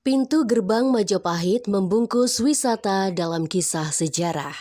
Pintu Gerbang Majapahit membungkus wisata dalam kisah sejarah.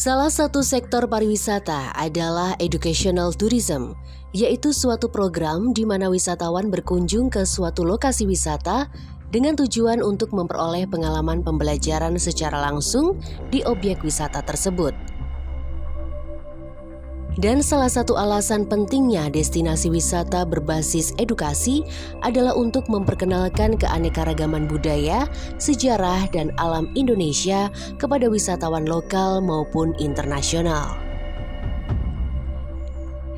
Salah satu sektor pariwisata adalah educational tourism, yaitu suatu program di mana wisatawan berkunjung ke suatu lokasi wisata dengan tujuan untuk memperoleh pengalaman pembelajaran secara langsung di objek wisata tersebut. Dan salah satu alasan pentingnya destinasi wisata berbasis edukasi adalah untuk memperkenalkan keanekaragaman budaya, sejarah, dan alam Indonesia kepada wisatawan lokal maupun internasional.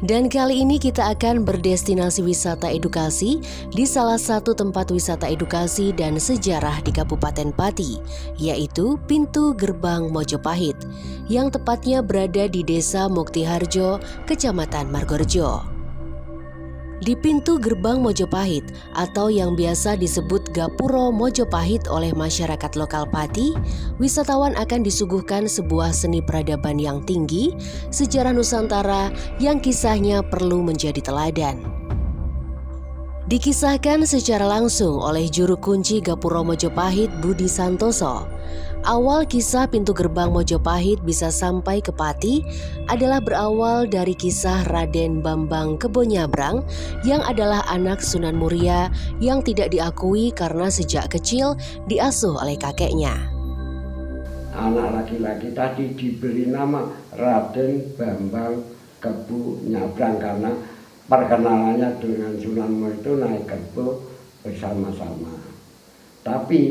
Dan kali ini kita akan berdestinasi wisata edukasi di salah satu tempat wisata edukasi dan sejarah di Kabupaten Pati, yaitu Pintu Gerbang Mojopahit, yang tepatnya berada di Desa Muktiharjo, Kecamatan Margorejo. Di Pintu Gerbang Mojopahit atau yang biasa disebut Gapuro Mojopahit oleh masyarakat lokal Pati, wisatawan akan disuguhkan sebuah seni peradaban yang tinggi, sejarah Nusantara yang kisahnya perlu menjadi teladan. Dikisahkan secara langsung oleh juru kunci Gapuro Mojopahit Budi Santoso. Awal kisah Pintu Gerbang Mojopahit bisa sampai ke Pati adalah berawal dari kisah Raden Bambang Kebonyabrang yang adalah anak Sunan Muria yang tidak diakui karena sejak kecil diasuh oleh kakeknya. Anak laki-laki tadi diberi nama Raden Bambang Kebonyabrang karena perkenalannya dengan Sunan Muria itu naik kebo bersama-sama. Tapi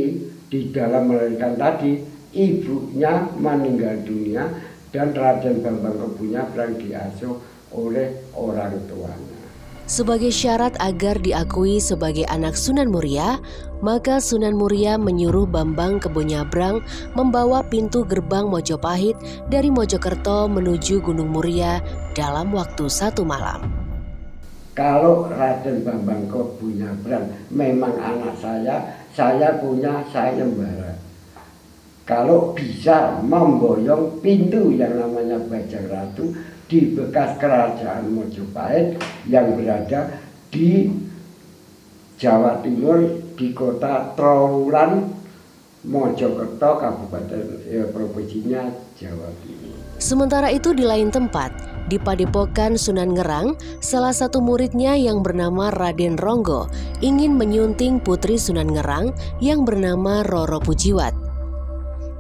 di dalam melahirkan tadi, ibunya meninggal dunia dan Raden Bambang Kebonyabrang diasuh oleh orang tuanya. Sebagai syarat agar diakui sebagai anak Sunan Muria, maka Sunan Muria menyuruh Bambang Kebonyabrang membawa Pintu Gerbang Mojopahit dari Mojokerto menuju Gunung Muria dalam waktu 1 malam. Kalau Raden Bambang Kebonyabrang memang anak saya punya sayembara. Kalau bisa memboyong pintu yang namanya Bajang Ratu di bekas kerajaan Mojopahit yang berada di Jawa Timur di kota Trowulan, Mojokerto, Kabupaten provinsinya Jawa Timur. Sementara itu di lain tempat, di Padepokan Sunan Ngerang, salah satu muridnya yang bernama Raden Ronggo ingin menyunting putri Sunan Ngerang yang bernama Roro Pujiwat.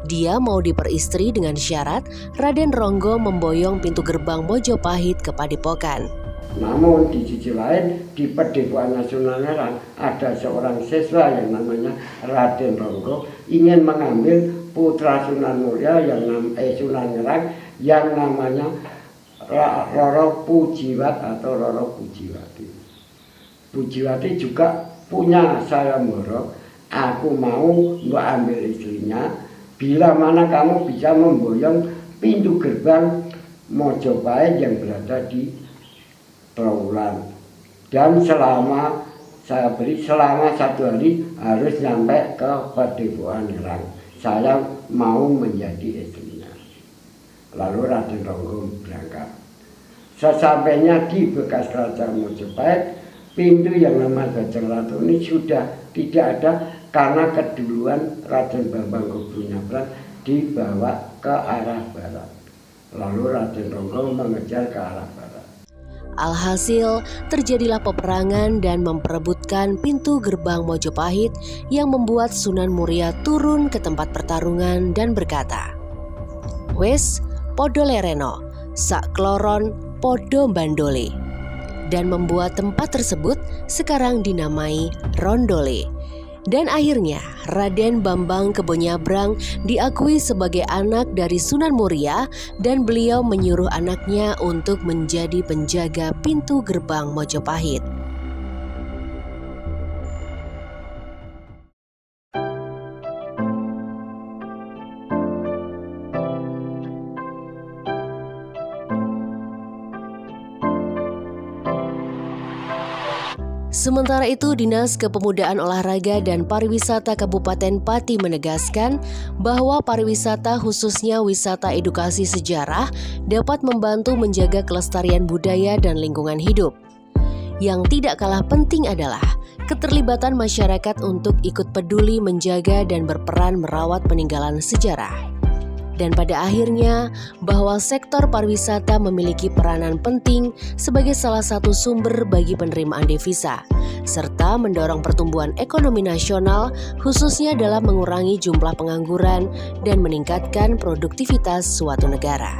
Dia mau diperistri dengan syarat Raden Ronggo memboyong Pintu Gerbang Mojopahit ke Padepokan. Namun di sisi lain di Padepokan Sunan Ngerang ada seorang siswa yang namanya Raden Ronggo ingin mengambil putra Sunan Muria Sunan Ngerang yang namanya Roro Pujiwat atau Roro Pujiwati. Pujiwati juga punya sayembara, aku mau ambil istrinya bila mana kamu bisa memboyong Pintu Gerbang Mojopahit yang berada di Trowulan. Dan selama 1 hari harus sampai ke Padepokan Ngerang. Saya mau menjadi istrinya. Lalu Raden Ronggo berangkat. Sesampainya di bekas kerajaan Mojopahit, pintu yang namanya Bajang Ratu ini sudah tidak ada karena keduluan Raden Bambang Kebonyabrang dibawa ke arah barat. Lalu Raden Ronggo mengejar ke arah barat. Alhasil, terjadilah peperangan dan memperebutkan Pintu Gerbang Mojopahit yang membuat Sunan Muria turun ke tempat pertarungan dan berkata, "Wes, podo lereno, sak kloron podo bandole," dan membuat tempat tersebut sekarang dinamai Rondole. Dan akhirnya Raden Bambang Kebonyabrang diakui sebagai anak dari Sunan Muria dan beliau menyuruh anaknya untuk menjadi penjaga pintu gerbang Mojopahit. Sementara itu, Dinas Kepemudaan Olahraga dan Pariwisata Kabupaten Pati menegaskan bahwa pariwisata khususnya wisata edukasi sejarah dapat membantu menjaga kelestarian budaya dan lingkungan hidup. Yang tidak kalah penting adalah keterlibatan masyarakat untuk ikut peduli menjaga dan berperan merawat peninggalan sejarah. Dan pada akhirnya, bahwa sektor pariwisata memiliki peranan penting sebagai salah satu sumber bagi penerimaan devisa, serta mendorong pertumbuhan ekonomi nasional khususnya dalam mengurangi jumlah pengangguran dan meningkatkan produktivitas suatu negara.